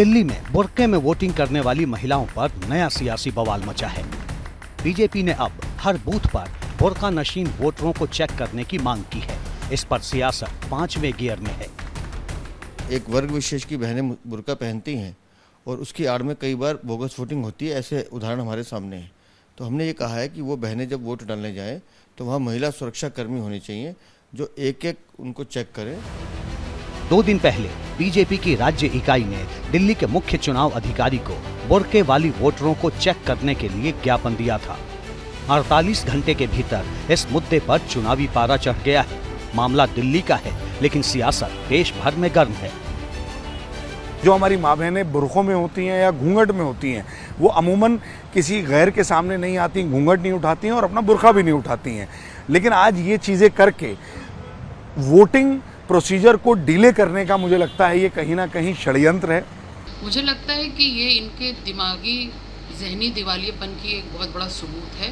दिल्ली में बुर्के में वोटिंग करने वाली महिलाओं पर नया सियासी बवाल मचा है। बीजेपी ने अब हर बूथ पर बुर्का नशीन वोटरों को चेक करने की मांग की है। इस पर सियासत 5वें गियर में है। एक वर्ग विशेष की बहनें बुर्का पहनती हैं और उसकी आड़ में कई बार बोगस वोटिंग होती है। ऐसे उदाहरण हमारे सामने हैं। तो हमने ये कहा है कि वो बहनें जब वोट डालने जाएं तो वहाँ महिला सुरक्षा कर्मी होनी चाहिए जो एक एक उनको चेक करें। 2 दिन पहले बीजेपी की राज्य इकाई ने दिल्ली के मुख्य चुनाव अधिकारी को बुर्के वाली वोटरों को चेक करने के लिए ज्ञापन दिया था। 48 घंटे के भीतर इस मुद्दे पर चुनावी पारा चढ़ गया है। मामला दिल्ली का है, लेकिन सियासत देश भर में गर्म है। जो हमारी माँ बहनें बुर्खों में होती हैं या घूंघट में होती हैं, वो अमूमन किसी गैर के सामने नहीं आती, घूंघट नहीं उठाती हैं और अपना बुर्का भी नहीं उठाती हैं। लेकिन आज ये चीज़ें करके वोटिंग प्रोसीजर को डिले करने का मुझे लगता है ये कहीं ना कहीं षड्यंत्र है। मुझे लगता है कि ये इनके दिमागी जहनी दिवालियेपन की एक बहुत बड़ा सबूत है,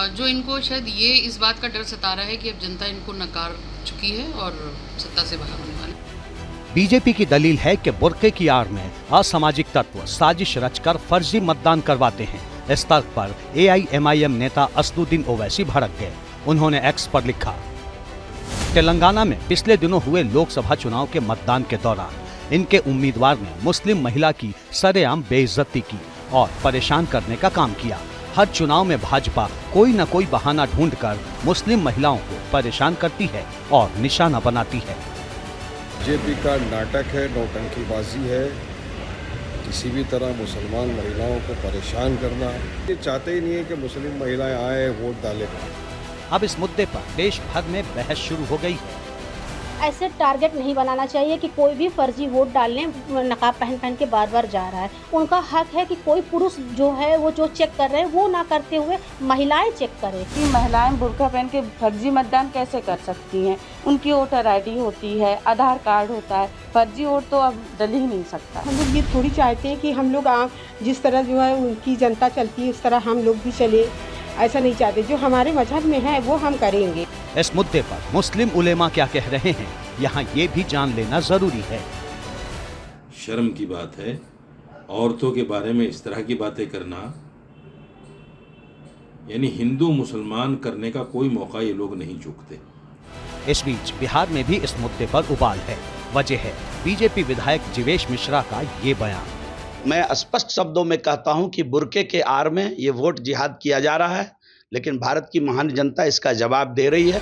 जो इनको शायद ये इस बात का डर सता रहा है कि अब जनता इनको नकार चुकी है और सत्ता से बाहर होने वाली। बीजेपी की दलील है कि बुर्के की आड़ में असामाजिक तत्व साजिश रचकर फर्जी मतदान करवाते हैं। इस तर्क पर AIMIM नेता असदुद्दीन ओवैसी भड़क गए। उन्होंने एक्स पर लिखा, तेलंगाना में पिछले दिनों हुए लोकसभा चुनाव के मतदान के दौरान इनके उम्मीदवार ने मुस्लिम महिला की सरेआम बेइज्जती की और परेशान करने का काम किया। हर चुनाव में भाजपा कोई न कोई बहाना ढूंढकर मुस्लिम महिलाओं को परेशान करती है और निशाना बनाती है। बीजेपी का नाटक है, नौटंकीबाजी है, किसी भी तरह मुसलमान महिलाओं को परेशान करना। ये चाहते ही नहीं है कि मुस्लिम महिलाएं आए वोट डालें। अब इस मुद्दे पर देश भर में बहस शुरू हो गई है। ऐसे टारगेट नहीं बनाना चाहिए कि कोई भी फर्जी वोट डालने नकाब पहन के बार बार जा रहा है। उनका हक है कि कोई पुरुष जो है वो जो चेक कर रहे हैं वो ना करते हुए महिलाएं चेक करें। कि महिलाएं बुर्का पहन के फर्जी मतदान कैसे कर सकती हैं? उनकी वोटर ID होती है, आधार कार्ड होता है, फर्जी वोट तो अब डल ही नहीं सकता। हम लोग ये थोड़ी चाहते हैं कि हम लोग जिस तरह जो है उनकी जनता चलती है उस तरह हम लोग भी चले, ऐसा नहीं चाहते। जो हमारे मजहब में है वो हम करेंगे। इस मुद्दे पर मुस्लिम उलेमा क्या कह रहे हैं, यहाँ ये भी जान लेना जरूरी है। शर्म की बात है औरतों के बारे में इस तरह की बातें करना, यानी हिंदू मुसलमान करने का कोई मौका ये लोग नहीं चूकते। इस बीच बिहार में भी इस मुद्दे पर उबाल है। वजह है बीजेपी विधायक जीवेश मिश्रा का ये बयान। मैं स्पष्ट शब्दों में कहता हूं कि बुर्के के आड़ में ये वोट जिहाद किया जा रहा है, लेकिन भारत की महान जनता इसका जवाब दे रही है।